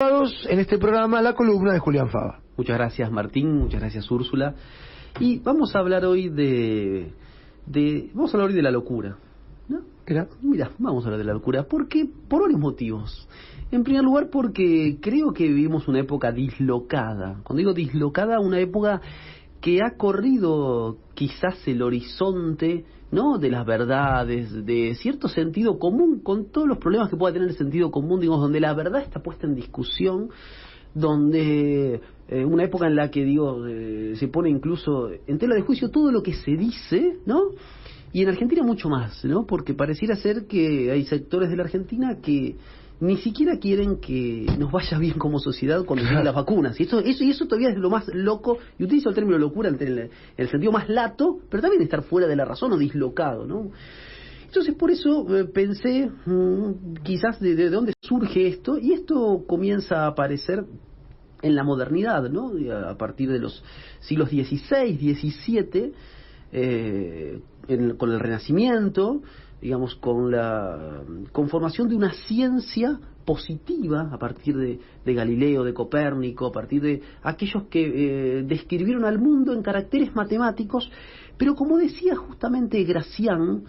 En este programa la columna de Julián Fava. Muchas gracias, Martín, muchas gracias, Úrsula. Y vamos a hablar hoy de la locura, ¿no? Mira, vamos a hablar de la locura. ¿Por qué? Por varios motivos. En primer lugar, porque creo que vivimos una época dislocada. Cuando digo dislocada, una época que ha corrido quizás el horizonte, ¿no?, de las verdades, de cierto sentido común, con todos los problemas que pueda tener el sentido común, digamos, donde la verdad está puesta en discusión, donde una época en la que, se pone incluso en tela de juicio todo lo que se dice, ¿no? Y en Argentina mucho más, ¿no? Porque pareciera ser que hay sectores de la Argentina que ni siquiera quieren que nos vaya bien como sociedad cuando lleguen las vacunas. Y eso todavía es lo más loco, y utilizo el término locura en el sentido más lato, pero también estar fuera de la razón o dislocado, ¿no? Entonces por eso pensé quizás de dónde surge esto, y esto comienza a aparecer en la modernidad, ¿no? A partir de los siglos XVI, XVII, con el Renacimiento, digamos, con la conformación de una ciencia positiva a partir de Galileo, de Copérnico, a partir de aquellos que describieron al mundo en caracteres matemáticos, pero como decía justamente Gracián,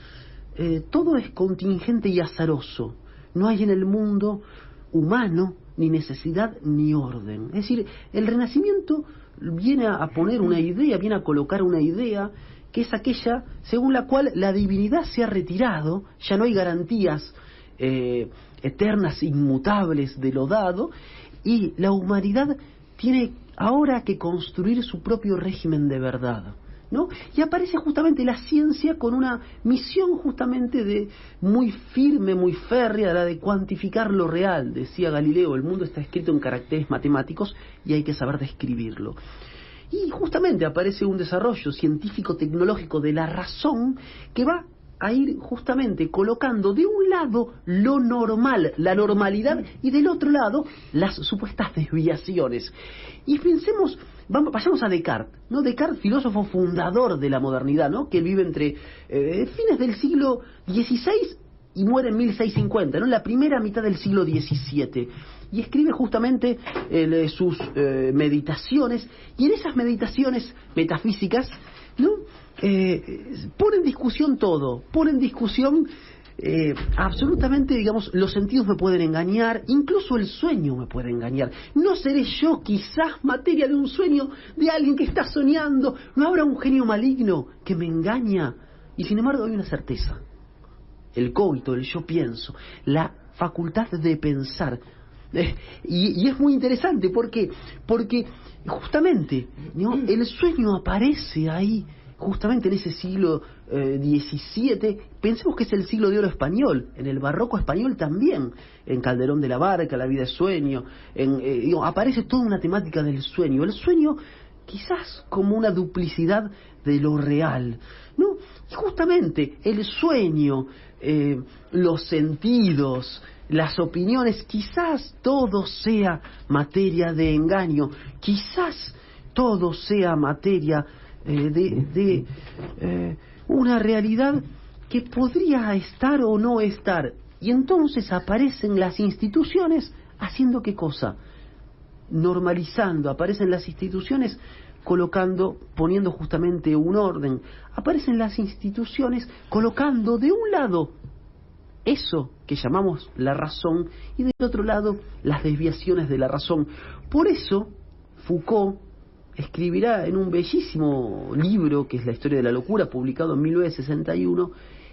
todo es contingente y azaroso, no hay en el mundo humano ni necesidad ni orden. Es decir, el Renacimiento viene a poner una idea, viene a colocar una idea que es aquella según la cual la divinidad se ha retirado, ya no hay garantías eternas, inmutables de lo dado, y la humanidad tiene ahora que construir su propio régimen de verdad, ¿no? Y aparece justamente la ciencia con una misión justamente de muy firme, muy férrea, la de cuantificar lo real. Decía Galileo, el mundo está escrito en caracteres matemáticos y hay que saber describirlo. Y justamente aparece un desarrollo científico-tecnológico de la razón que va a ir justamente colocando de un lado lo normal, la normalidad, y del otro lado las supuestas desviaciones. Y pensemos, vayamos a Descartes, ¿no? Descartes, filósofo fundador de la modernidad, ¿no?, que vive entre fines del siglo XVI y muere en 1650, ¿no?, en la primera mitad del siglo XVII. Y escribe justamente sus meditaciones, y en esas meditaciones metafísicas, ¿no?, pone en discusión todo, pone en discusión absolutamente, digamos, los sentidos me pueden engañar, incluso el sueño me puede engañar. ¿No seré yo quizás materia de un sueño de alguien que está soñando? ¿No habrá un genio maligno que me engaña? Y sin embargo hay una certeza: el cogito, el yo pienso, la facultad de pensar. Y es muy interesante porque justamente, ¿no?, el sueño aparece ahí, justamente en ese siglo XVII. Pensemos que es el siglo de oro español, en el barroco español también, en Calderón de la Barca, La vida es sueño, aparece toda una temática del sueño. El sueño quizás como una duplicidad de lo real, ¿no? Y justamente el sueño, los sentidos, las opiniones, quizás todo sea materia de engaño, quizás todo sea materia de una realidad que podría estar o no estar. Y entonces aparecen las instituciones haciendo ¿qué cosa? Normalizando. Aparecen las instituciones poniendo justamente un orden. Aparecen las instituciones colocando de un lado eso que llamamos la razón y del otro lado las desviaciones de la razón. Por eso Foucault escribirá en un bellísimo libro que es La historia de la locura, publicado en 1961,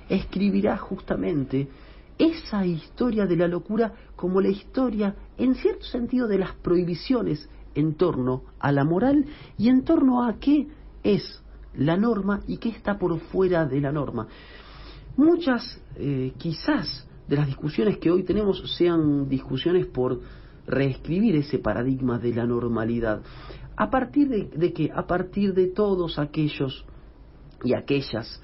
escribirá justamente esa historia de la locura como la historia, en cierto sentido, de las prohibiciones en torno a la moral y en torno a qué es la norma y qué está por fuera de la norma. Muchas, quizás, de las discusiones que hoy tenemos sean discusiones por reescribir ese paradigma de la normalidad. ¿A partir de qué? A partir de todos aquellos y aquellas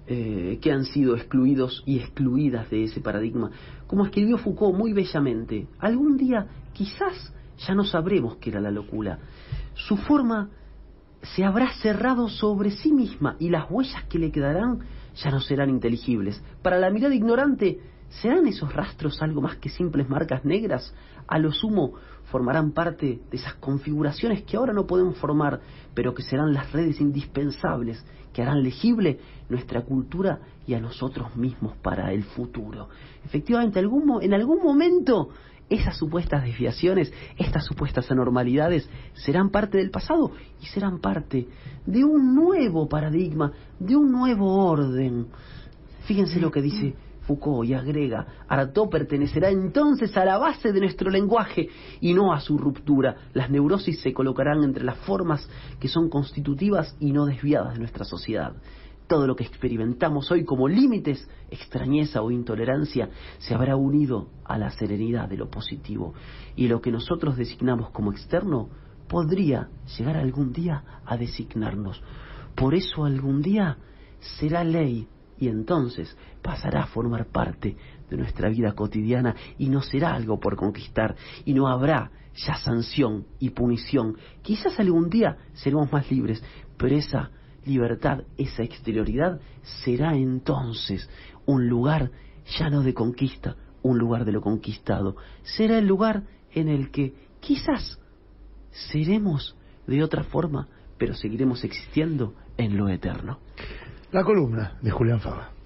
que han sido excluidos y excluidas de ese paradigma. Como escribió Foucault muy bellamente, algún día quizás ya no sabremos qué era la locura. Su forma se habrá cerrado sobre sí misma y las huellas que le quedarán ya no serán inteligibles. Para la mirada ignorante, ¿serán esos rastros algo más que simples marcas negras? A lo sumo, formarán parte de esas configuraciones que ahora no podemos formar, pero que serán las redes indispensables que harán legible nuestra cultura y a nosotros mismos para el futuro. Efectivamente, en algún momento esas supuestas desviaciones, estas supuestas anormalidades serán parte del pasado y serán parte de un nuevo paradigma, de un nuevo orden. Fíjense lo que dice Foucault y agrega: Artaud pertenecerá entonces a la base de nuestro lenguaje y no a su ruptura. Las neurosis se colocarán entre las formas que son constitutivas y no desviadas de nuestra sociedad. Todo lo que experimentamos hoy como límites, extrañeza o intolerancia se habrá unido a la serenidad de lo positivo, y lo que nosotros designamos como externo podría llegar algún día a designarnos. Por eso algún día será ley y entonces pasará a formar parte de nuestra vida cotidiana y no será algo por conquistar y no habrá ya sanción y punición. Quizás algún día seremos más libres, pero esa libertad, esa exterioridad será entonces un lugar ya no de conquista, un lugar de lo conquistado. Será el lugar en el que quizás seremos de otra forma, pero seguiremos existiendo en lo eterno. La columna de Julián Fava.